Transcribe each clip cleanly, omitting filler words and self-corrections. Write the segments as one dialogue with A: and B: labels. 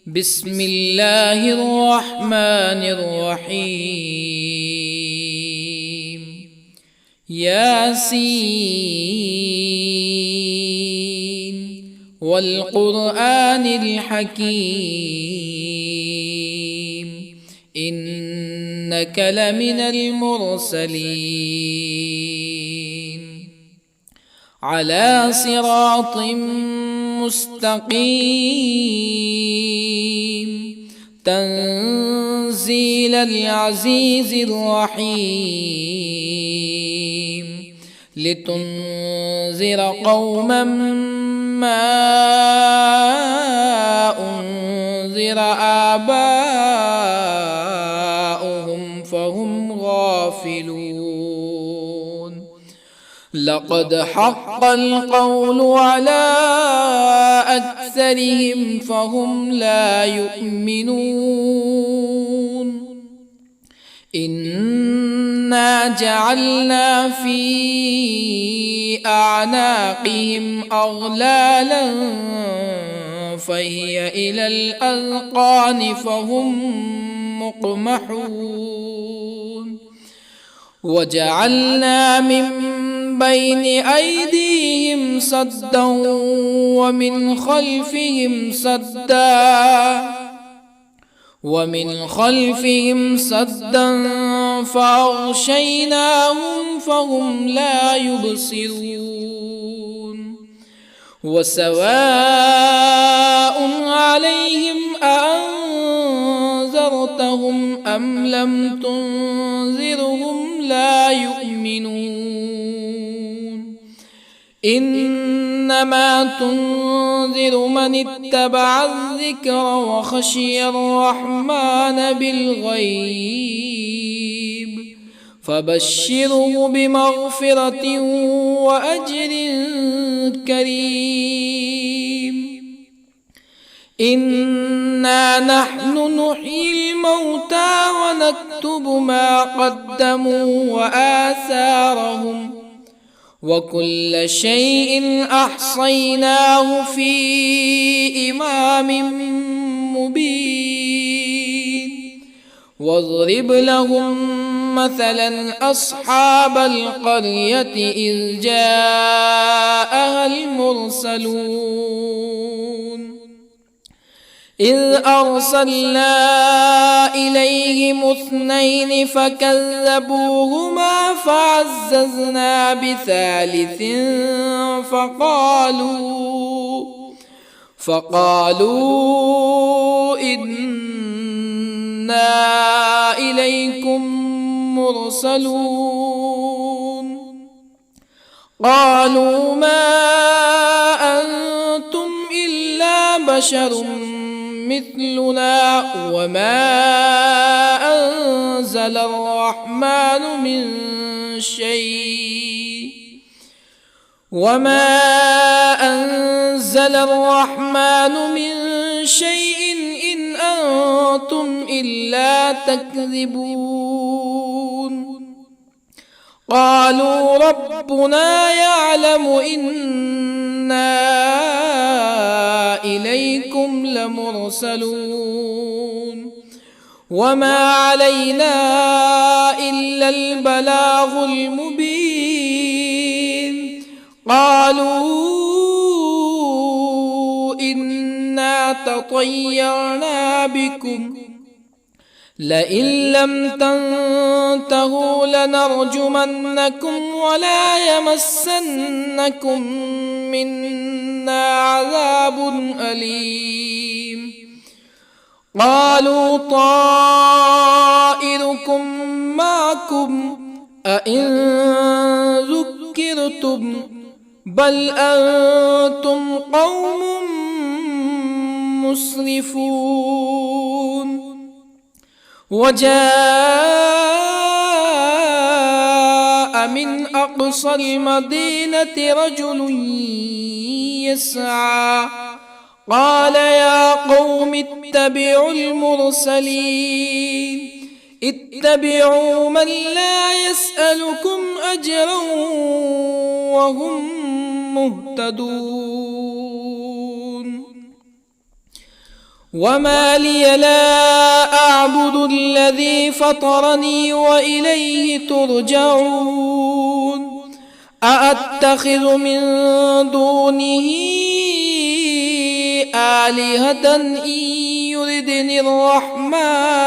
A: بسم الله الرحمن الرحيم. ياسين والقرآن الحكيم إنك لمن المرسلين على صراط مستقيم تنزيل العزيز الرحيم لتنذر قوما ما أنذر آباؤهم فهم غافلون. لقد حق القول على أكثرهم فهم لا يؤمنون. إنا جعلنا في أعناقهم أغلالا فهي إلى الأذقان فهم مقمحون. وجعلنا من بين أيديهم سدا ومن خلفهم سدا فأغشيناهم فهم لا يبصرون. وسواء عليهم أأنذرتهم أم لم تنذرهم لا يؤمنون. إنما تنذر من اتبع الذكر وخشي الرحمن بالغيب فبشره بمغفرة وأجر كريم. إنا نحن نحيي الموتى ونكتب ما قدموا وآثارهم وكل شيء أحصيناه في إمام مبين. واضرب لهم مثلا أصحاب القرية إذ جاءها المرسلون إذ أرسلنا إليهم اثنين فكذبوهما فعززنا بثالث فقالوا إنا إليكم مرسلون. قالوا ما أنتم إلا بشر مثلنا وما أنزل الرحمن من شيء إن أنتم إلا تكذبون. قالوا ربنا يعلم إنا إليكم لمرسلون وما علينا إلا البلاغ المبين. قالوا إنا تطيرنا بكم لئن لم تنتهوا لنرجمنكم ولا يمسنكم منا عذاب أليم. قالوا طائركم معكم أئن ذكرتم بل أنتم قوم مسرفون. وجاء من أقصى المدينة رجل يسعى قال يا قوم اتبعوا المرسلين اتبعوا من لا يسألكم أجرا وهم مهتدون. وما لي لا أعبد الذي فطرني وإليه ترجعون أأتخذ من دونه آلهة يردني الرحمن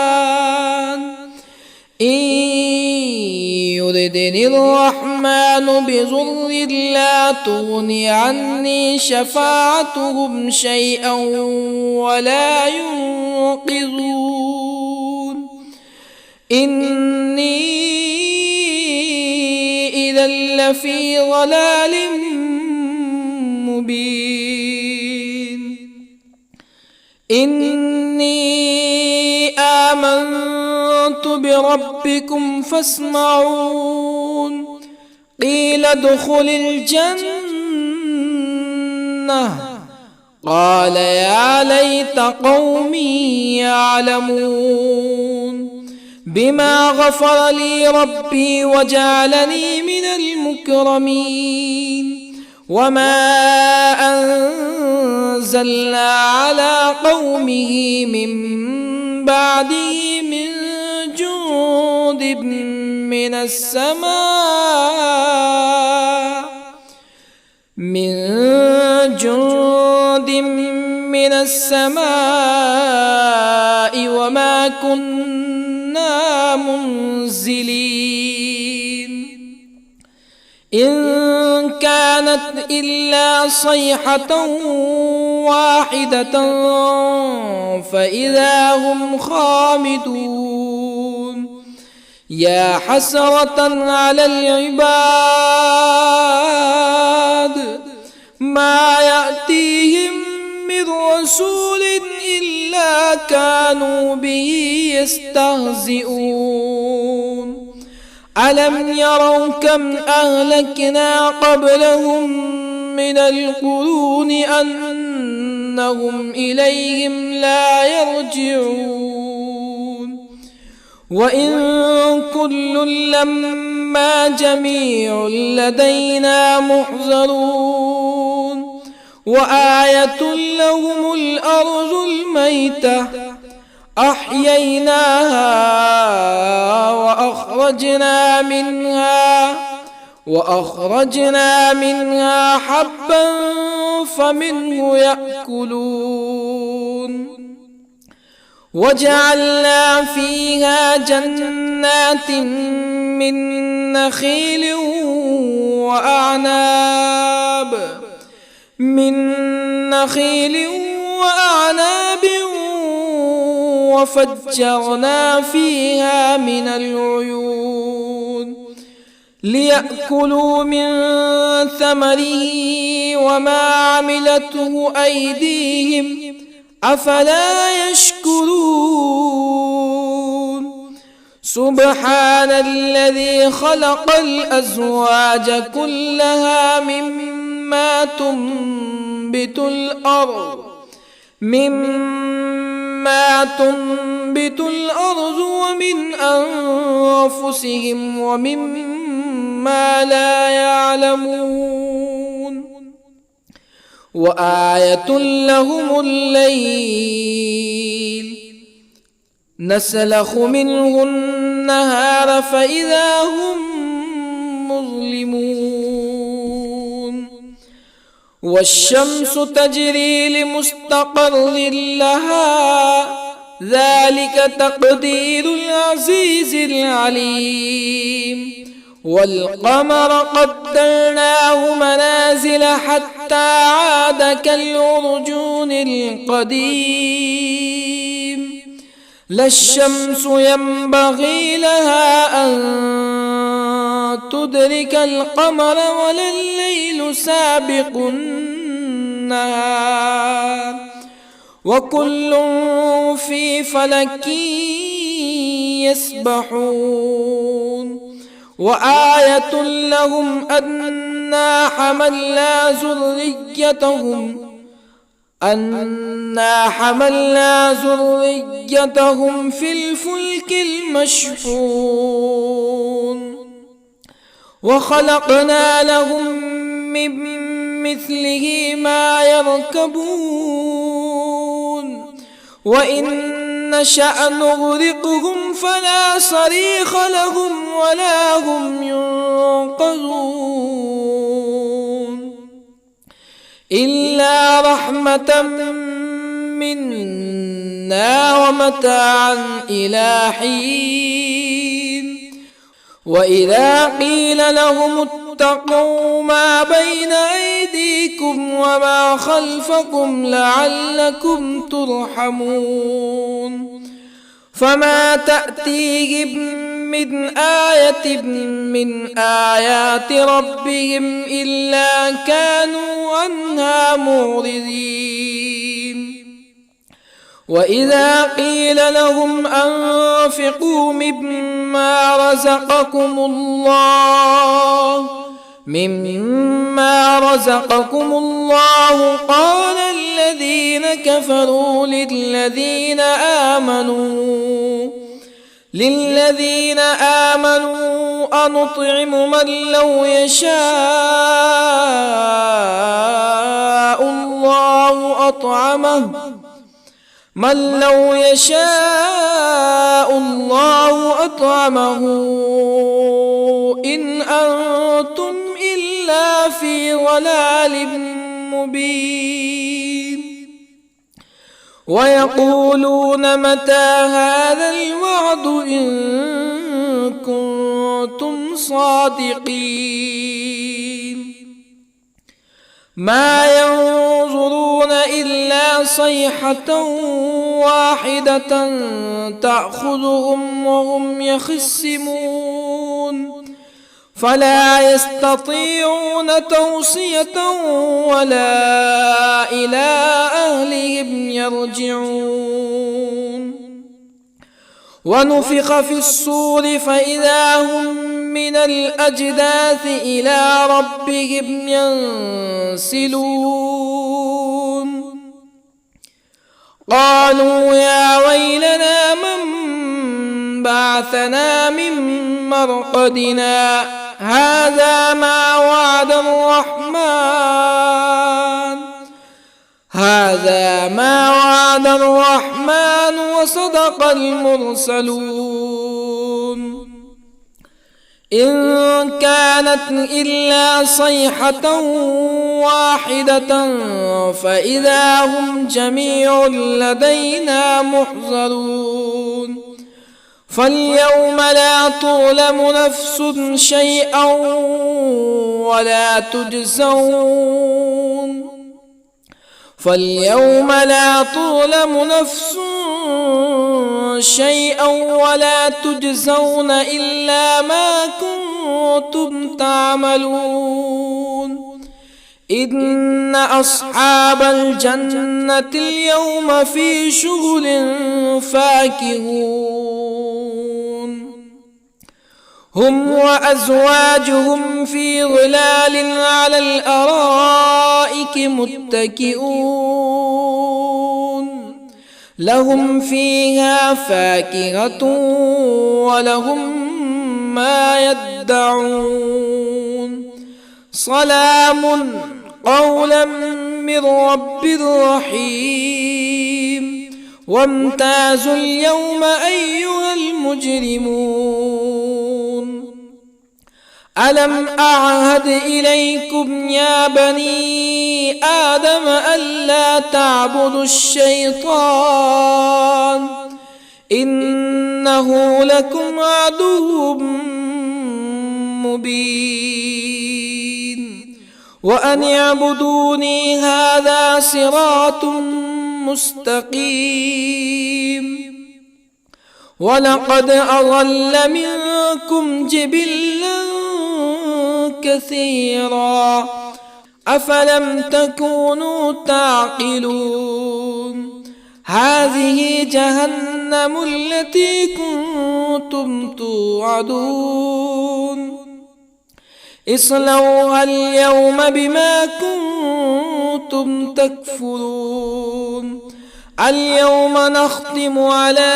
A: بضر لا تغن عني شفاعتهم شيئا ولا ينقذون إني إذا لفي ضلال مبين إني آمنت بربكم فاسمعون قيل ادخل الجنة قال يا ليت قومي يعلمون بما غفر لي ربي وجعلني من المكرمين وما أنزلنا على قومه من بعده من جند من السماء وما كنا منزلين إن كانت إلا صيحة واحدة فإذا هم خامدون يا حسرة على العباد ما يأتيهم من رسول إلا كانوا به يستهزئون ألم يروا كم أهلكنا قبلهم من القرون أنهم إليهم لا يرجعون وإن كل لما جميع لدينا محضرون وآية لهم الأرض الميتة أحييناها وأخرجنا منها حبا فمنه يأكلون وجعلنا فيها جنات من نخيل وأعناب وفجرنا فيها من العيون ليأكلوا من ثمره وما عملته أيديهم أفلا يشكرون سبحان الذي خلق الأزواج كلها مما تنبت الأرض ومن أنفسهم ومما لا يعلمون وآية لهم الليل نسلخ منه النهار فإذا هم مظلمون والشمس تجري لمستقر لها ذلك تقدير العزيز العليم والقمر قدرناه منازل حتى عاد كالعرجون القديم لا الشمس ينبغي لها أن تدرك القمر ولا الليل سابق النهار وكل في فلك يسبحون وآية لهم أنا حملنا ذريتهم في الفلك المشحون وخلقنا لهم من مثله ما يركبون وإن نشأ نغرقهم فلا صريخ لهم ولا هم ينقذون إلا رحمة منا ومتاعا إلى حين وإذا قيل لهم اتقوا ما بين أيديكم وما خلفكم لعلكم ترحمون فما تأتيهم من آية من آيات ربهم إلا كانوا عنها معرضين وإذا قيل لهم أنفقوا مما رزقكم الله قال الذين كفروا للذين آمنوا أنطعم من لو يشاء الله أطعمه إن أنتم إلا في ضلال مبين ويقولون متى هذا الوعد إن كنتم صادقين ما ينظرون إلا صيحة واحدة تأخذهم وهم يخصمون فلا يستطيعون توصية ولا إلى أهلهم يرجعون ونفخ في الصور فإذا هم من الأجداث إلى ربهم ينسلون قالوا يا ويلنا من بعثنا من مرقدنا هذا ما وعد الرحمن وصدق المرسلون إن كانت إلا صيحة واحدة فإذا هم جميع لدينا محضرون فاليوم لا تظلم نفس شيئا ولا تجزون إلا ما كنتم تعملون إن أصحاب الجنة اليوم في شغل فاكهون هم وأزواجهم في ظلال على الأرائك متكئون لهم فيها فاكهة ولهم ما يدعون سلام قولا من رب رحيم وامتازوا اليوم أيها المجرمون ألم أعهد إليكم يا بني آدم ألا تعبدوا الشيطان إنه لكم عدو مبين وأن اعبدوني هذا صراط مستقيم ولقد أضل منكم جبلا كثيرا أفلم تكونوا تعقلون هذه جهنم التي كنتم توعدون اصلوها اليوم بما كنتم تكفرون اليوم نختم على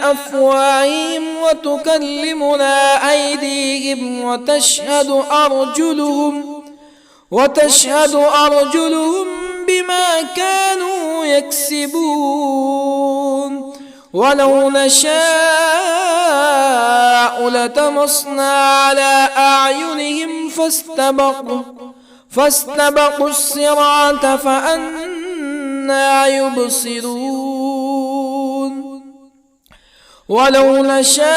A: أفواههم وتكلمنا أيديهم وتشهد أرجلهم بما كانوا يكسبون ولو نشاء لطمسنا على أعينهم فاستبقوا الصراط فأنى يبصرون ولو نشاء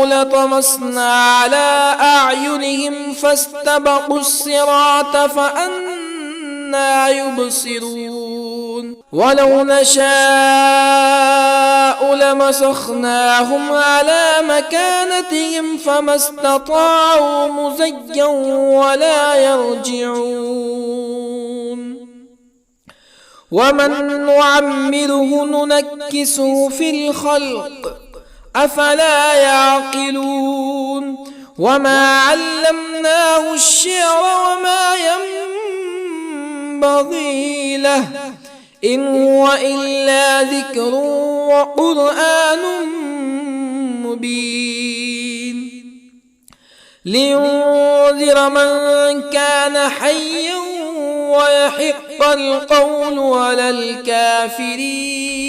A: لطمسنا على أعينهم فاستبقوا الصراط فأنى يبصرون ولو نشاء لمسخناهم على مكانتهم فما استطاعوا مزيا ولا يرجعون ومن نعمره ننكسه في الخلق أفلا يعقلون وما علمناه الشعر وما ينبغي له إن هو إلا ذكر وقرآن مبين لينذر من كان حيا ويحق القول على الكافرين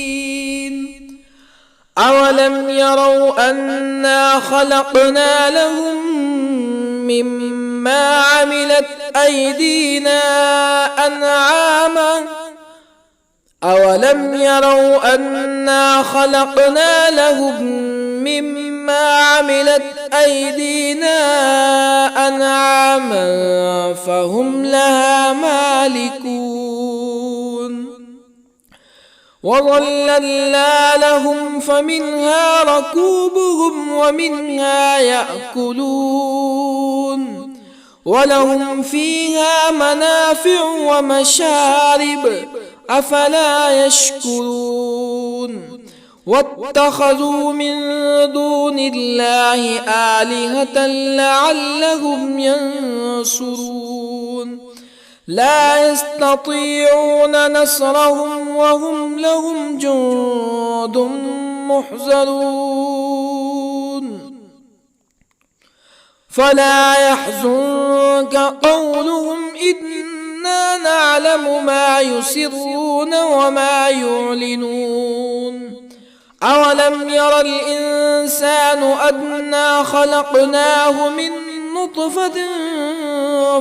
A: أولم يروا أنا خلقنا لهم مما عملت أيدينا أنعاما أولم يروا أنا خلقنا لهم مما عملت أيدينا أنعاما فهم لها مالكون وظللنا لهم فمنها ركوبهم ومنها يأكلون ولهم فيها منافع ومشارب أفلا يشكرون واتخذوا من دون الله آلهة لعلهم ينصرون لا يستطيعون نصرهم وهم لهم جند محضرون فلا يحزنك قولهم إنا نعلم ما يسرون وما يعلنون أولم ير الإنسان أنا خلقناه من نطفة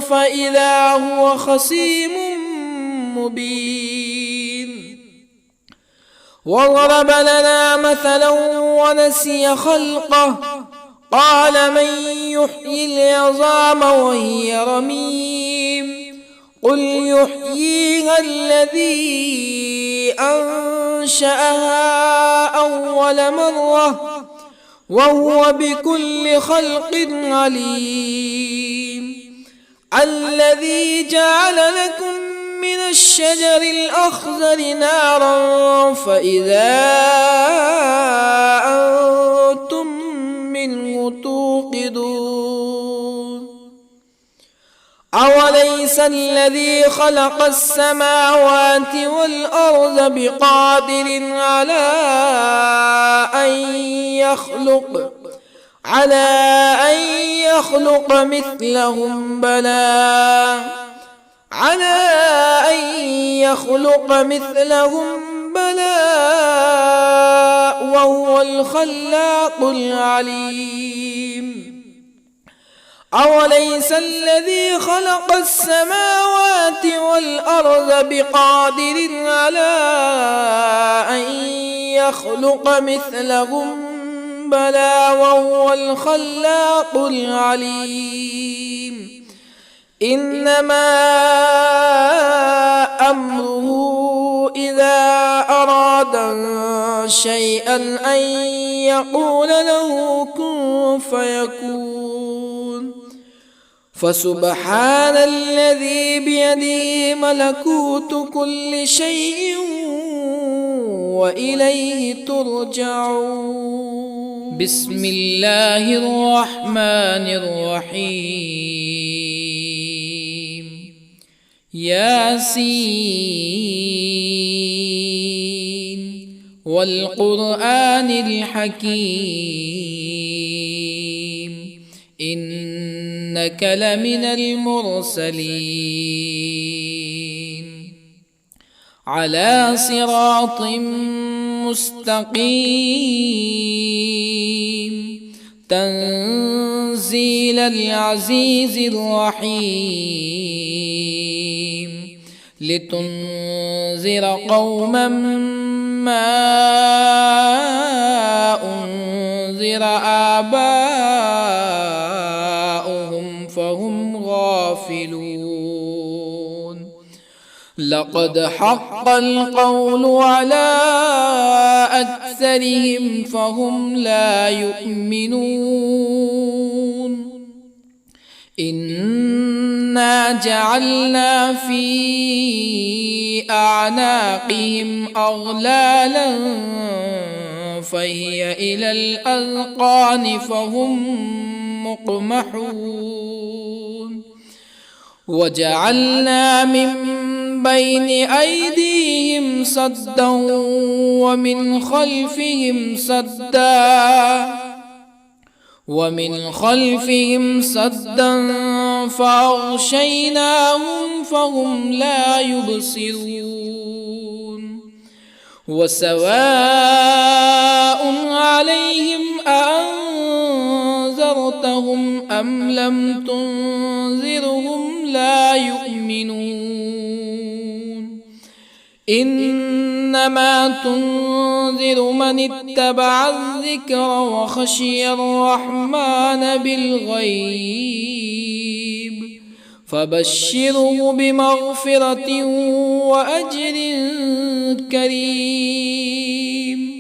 A: فإذا هو خصيم مبين وضرب لنا مثلا ونسي خلقه قال من يحيي العظام وهي رميم قل يحييها الذي أنشأها أول مرة وهو بكل خلق عليم الذي جعل لكم من الشجر الأخضر نارا فإذا أنتم منه توقدون أوليس الذي خلق السماوات والأرض بقادر على أن يخلق مثلهم بلى وهو الخلاق العليم أوليس الذي خلق السماوات والأرض بقادر على أن يخلق مثلهم بلى وهو الخلاق العليم إنما أمره إذا أراد شيئا أن يقول له كن فيكون فسبحان الذي بيده ملكوت كل شيء وإليه ترجعون بسم الله الرحمن الرحيم ياسين والقرآن الحكيم إنك لمن المرسلين على صراط مستقيم تنزيل العزيز الرحيم لتنذر قوما ما أنذر آباؤهم فهم غافلون لقد حق القول على أكثرهم فهم لا يؤمنون إنا جعلنا في أعناقهم أغلالا فهي إلى الأذقان فهم مقمحون وجعلنا من بين أيديهم سدا ومن خلفهم سدا فأغشيناهم فهم لا يبصرون وسواء عليهم أأنذرتهم أم لم تنذرهم لا يؤمنون إنما تنذر من اتبع الذكر وخشي الرحمن بالغيب فبشره بمغفرة وأجر كريم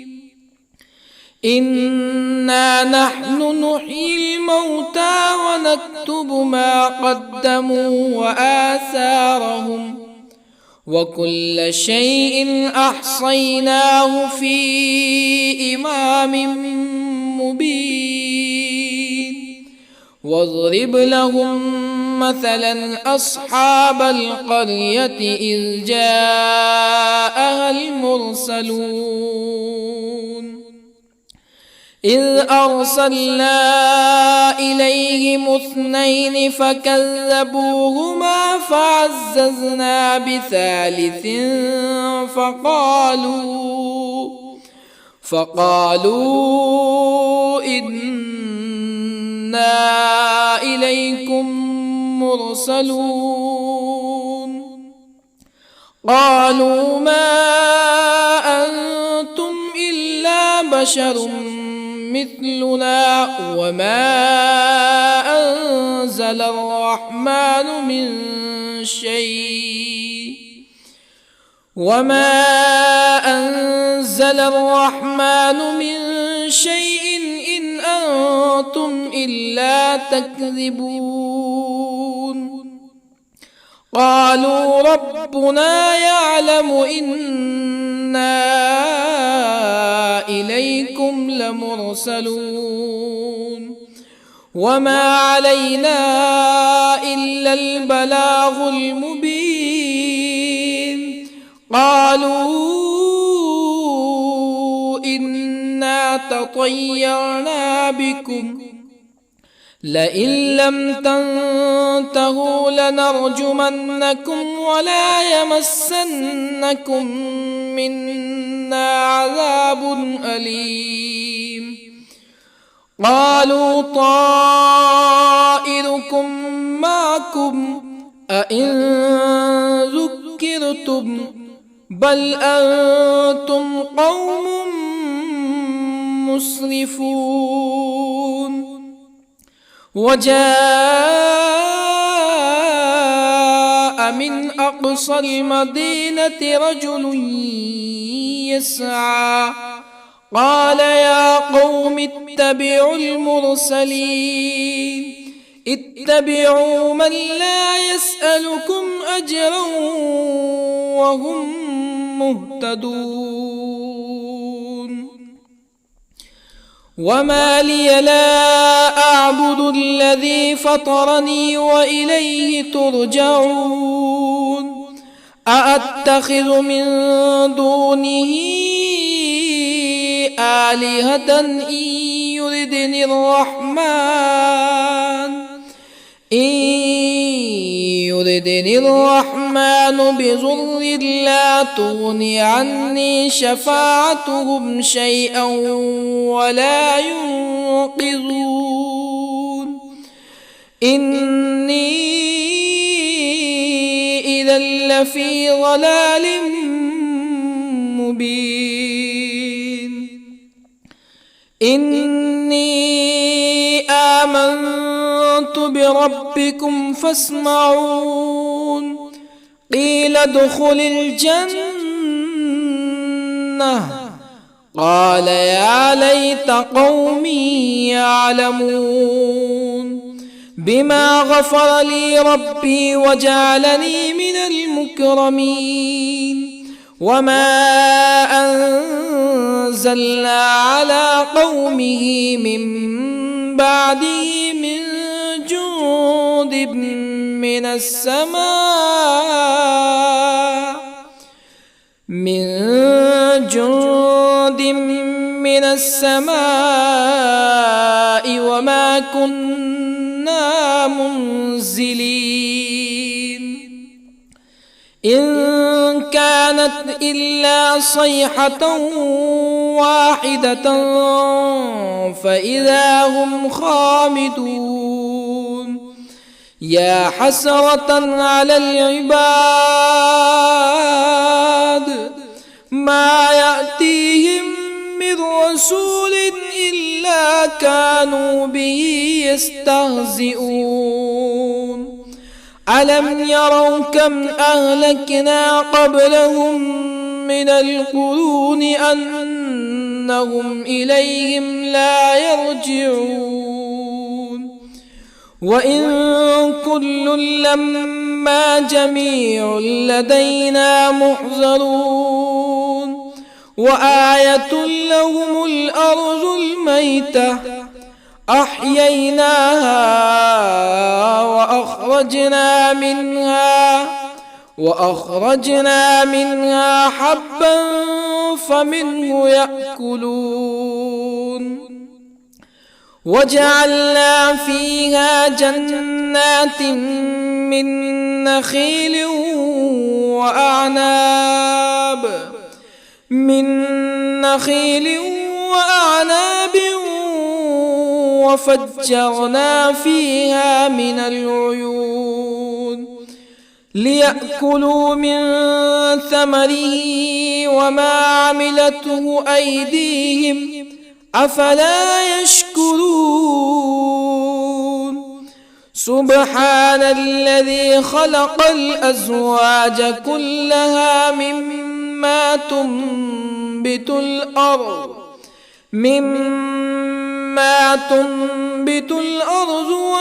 A: إنا نحن نحيي الموتى ونكتب ما قدموا وآثارهم وكل شيء أحصيناه في إمام مبين واضرب لهم مثلا أصحاب القرية إذ جاءها المرسلون إذ أرسلنا إليهم اثنين فكذبوهما فعززنا بثالث فقالوا إنا إليكم مرسلون قالوا ما أنتم إلا بشر مثلنا وما أنزل الرحمن من شيء إن أنتم إلا تكذبون قالوا ربنا يعلم إنا إليكم لمرسلون وما علينا إلا البلاغ المبين قالوا إنا تطيرنا بكم لئن لم تنتهوا لنرجمنكم ولا يمسنكم منا عذاب أليم قالوا طائركم معكم أئن ذكرتم بل أنتم قوم مسرفون وجاء من أقصى المدينة رجل يسعى قال يا قوم اتبعوا المرسلين اتبعوا من لا يسألكم أجرا وهم مهتدون وما لي لا أعبد الذي فطرني وإليه ترجعون أأتخذ من دونه آلهة يردني الرحمن بضر لا تغني عني شفاعتهم شيئا ولا ينقذون إني إذا لفي ضلال مبين إني آمنت بربكم فاسمعون قيل ادخل الجنة قال يا ليت قومي يعلمون بما غفر لي ربي وجعلني من المكرمين وما أنزلنا على قومه من بعده من جند من السماء وما كنا منزلين إن كانت إلا صيحة واحدة فإذا هم خامدون يا حسرة على العباد ما يأتيهم من رسول إلا كانوا به يستهزئون ألم يروا كم أهلكنا قبلهم من القرون أنهم إليهم لا يرجعون وإن كل لما جميع لدينا محضرون وآية لهم الأرض الميتة أحييناها وأخرجنا منها حبا فمنه يأكلون وجعلنا فيها جنات من نخيل وأعناب وفجرنا فيها من العيون ليأكلوا من ثمره وما عملته أيديهم أفلا يشكرون سبحان الذي خلق الأزواج كلها مما تنبت الأرض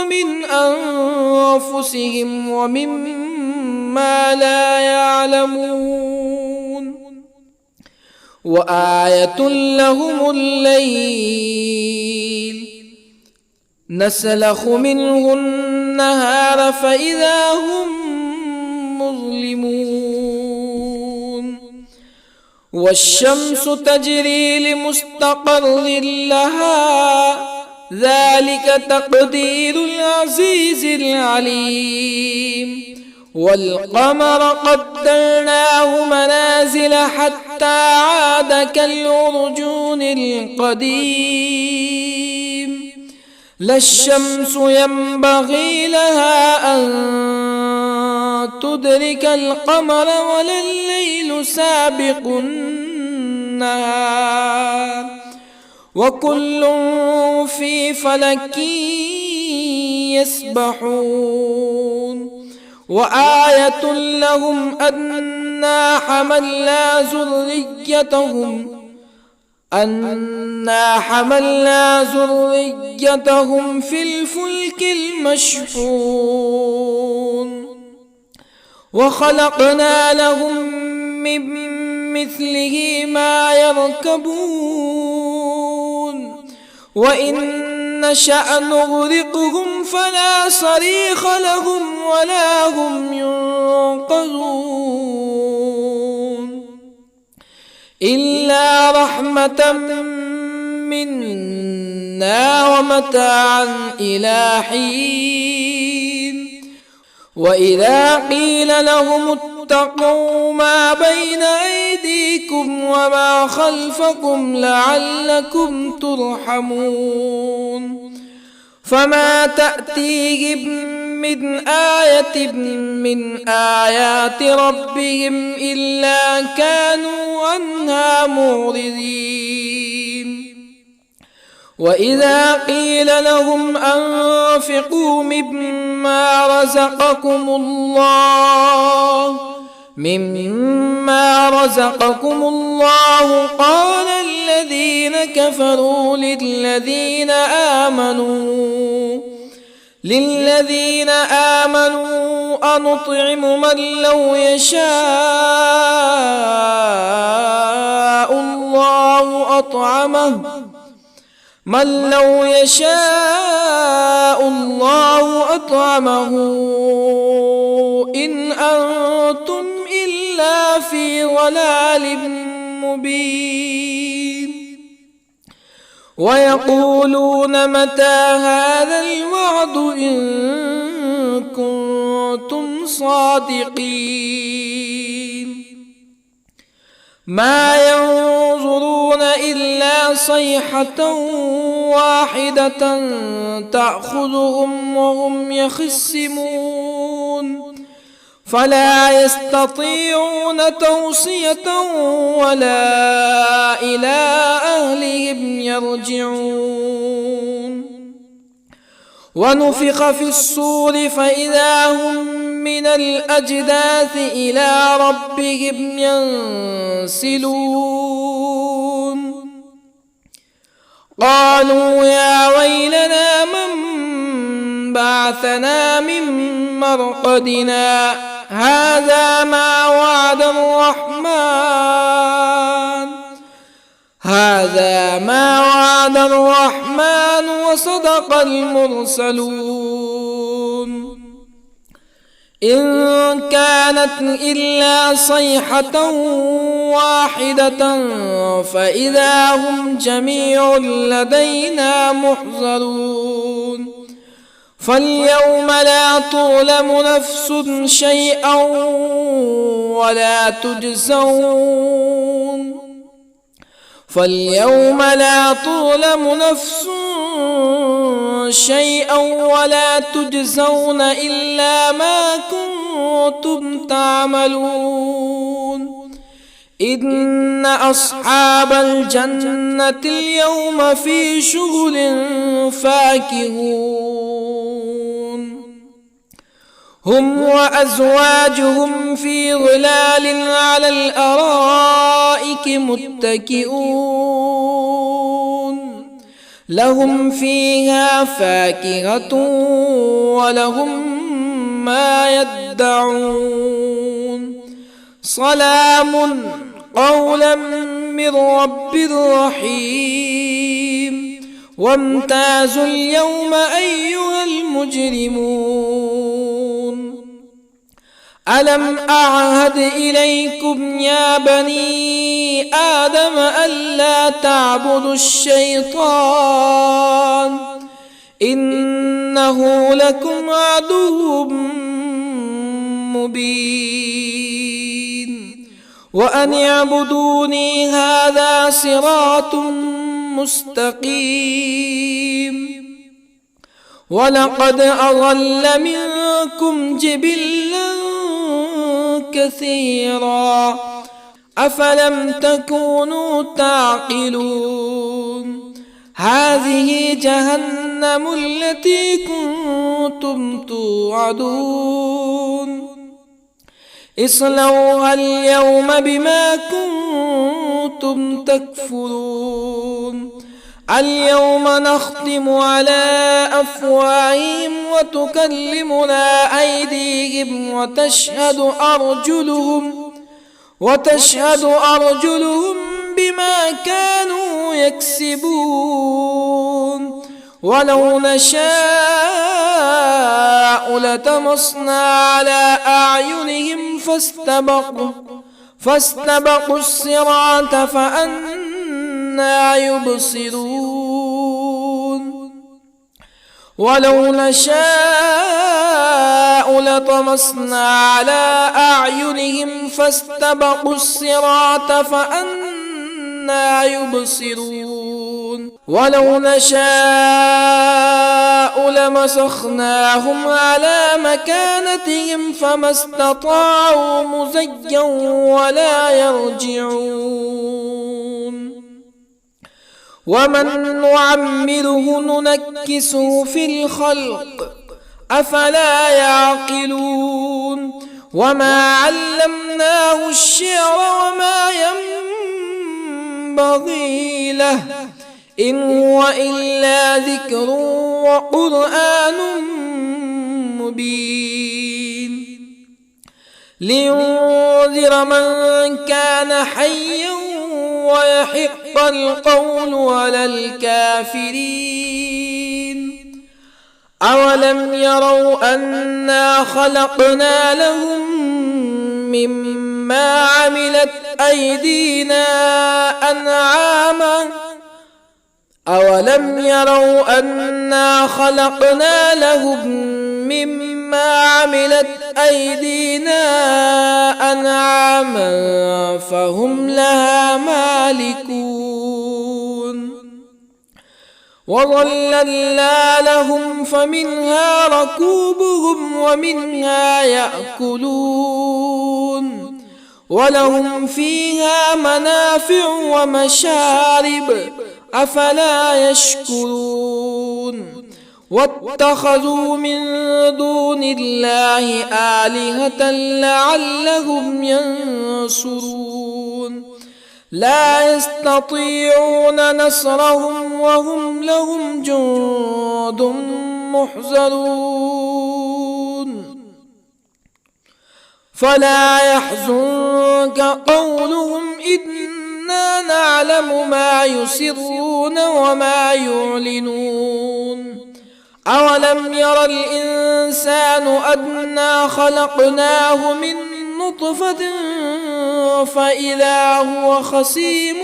A: ومن أنفسهم ومما لا يعلمون وآية لهم الليل نسلخ منه النهار فإذا هم مظلمون والشمس تجري لمستقر لها ذلك تقدير العزيز العليم والقمر قدرناه منازل حتى عاد كالعرجون القديم لا الشمس ينبغي لها أن تدرك القمر ولا الليل سابق النهار وكل في فلك يسبحون وآية لهم أنا حملنا ذريتهم في الفلك المشحون وخلقنا لهم من مثله ما يركبون وإن نشأ نغرقهم فلا صريخ لهم ولا هم ينقذون إلا رحمة منا ومتاعا إلى حين وإذا قيل لهم اتقوا ما بين أيديكم وما خلفكم لعلكم ترحمون فما تأتيهم من آية من آيات ربهم إلا كانوا عنها معرضين وإذا قيل لهم أنفقوا مما رزقكم الله قال الذين كفروا للذين آمنوا أنطعم من لو يشاء الله أطعمه إن أنتم إلا في ضلال مبين ويقولون متى هذا الوعد إن كنتم صادقين ما ينظرون إلا صيحة واحدة تأخذهم وهم يخصمون فلا يستطيعون توصية ولا إلى أهلهم يرجعون ونفخ في الصور فإذا هم من الأجداث إلى ربهم ينسلون قالوا يا ويلنا من بعثنا من مرقدنا هذا ما وعد الرحمن وصدق المرسلون إن كانت إلا صيحة واحدة فإذا هم جميع لدينا محضرون فاليوم لا تظلم نفس شيئا ولا تجزون إلا ما كنتم تعملون إن أصحاب الجنة اليوم في شغل فاكهون هم وأزواجهم في ظلال على الأرائك متكئون لهم فيها فاكهة ولهم ما يدعون سلام قولا من رب رحيم وامتازوا اليوم أيها المجرمون ألم أعهد إليكم يا بني آدم ألا تعبدوا الشيطان إنه لكم عدو مبين وأن اعبدوني هذا صراط مستقيم ولقد أضل منكم جبلا كثيرا أفلم تكونوا تعقلون هذه جهنم التي كنتم توعدون اصلوها اليوم بما كنتم تكفرون اليوم نختم على أفواههم وتكلمنا أيديهم وتشهد أرجلهم بما كانوا يكسبون ولو نشاء لطمسنا على أعينهم فاستبقوا الصراط فأنى يبصرون ولو نشاء لطمسنا على أعينهم فاستبقوا الصراط فأنى يبصرون ولو نشاء لمسخناهم على مكانتهم فما استطاعوا مزيا ولا يرجعون ومن نعمره ننكسه في الخلق أفلا يعقلون وما علمناه الشعر وما ينبغي له إن هو إلا ذكر وقرآن مبين لينذر من كان حيا ويحق القول على الكافرين أولم يروا أنا خلقنا لهم مما عملت أيدينا أنعاما أولم يروا أنا خلقنا لهم مما عملت أيدينا أنعاما فهم لها مالكون وظللنا لهم فمنها ركوبهم ومنها يأكلون ولهم فيها منافع ومشارب أفلا يشكرون واتخذوا من دون الله آلهة لعلهم ينصرون لا يستطيعون نصرهم وهم لهم جند محضرون فلا يحزنك قولهم إنا نعلم ما يسرون وما يعلنون أولم ير الإنسان أنا خلقناه من نطفة فإذا هو خصيم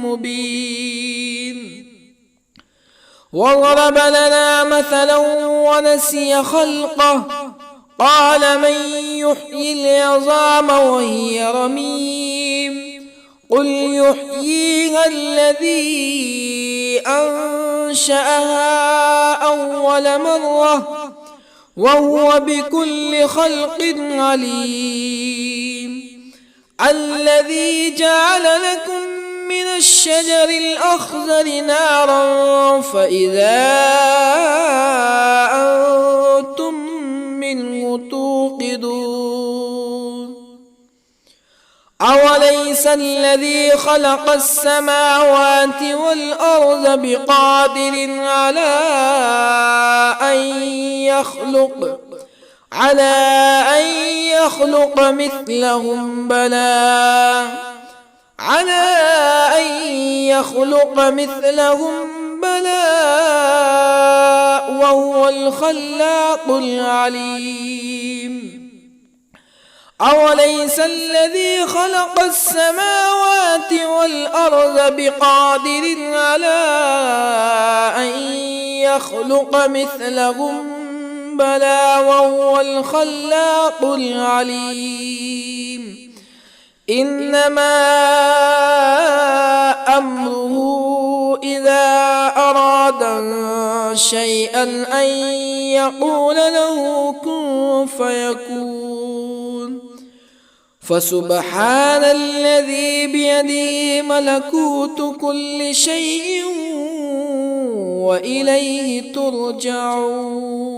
A: مبين وضرب لنا مثلا ونسي خلقه قال من يحيي العظام وهي رميم قل يحييها الذي أنشأها أول مرة وهو بكل خلق عليم الذي جعل لكم من الشجر الأخضر نارا فإذا أنتم منه توقدون أوليس الذي خلق السماوات والأرض بقادر على أن يخلق مثلهم بلى وهو الخلاق العليم أوليس الذي خلق السماوات والأرض بقادر على أن يخلق مثلهم بلى وهو الخلاق العليم إنما أمره إذا أراد شيئا أن يقول له كن فيكون فسبحان الذي بيده ملكوت كل شيء وإليه ترجعون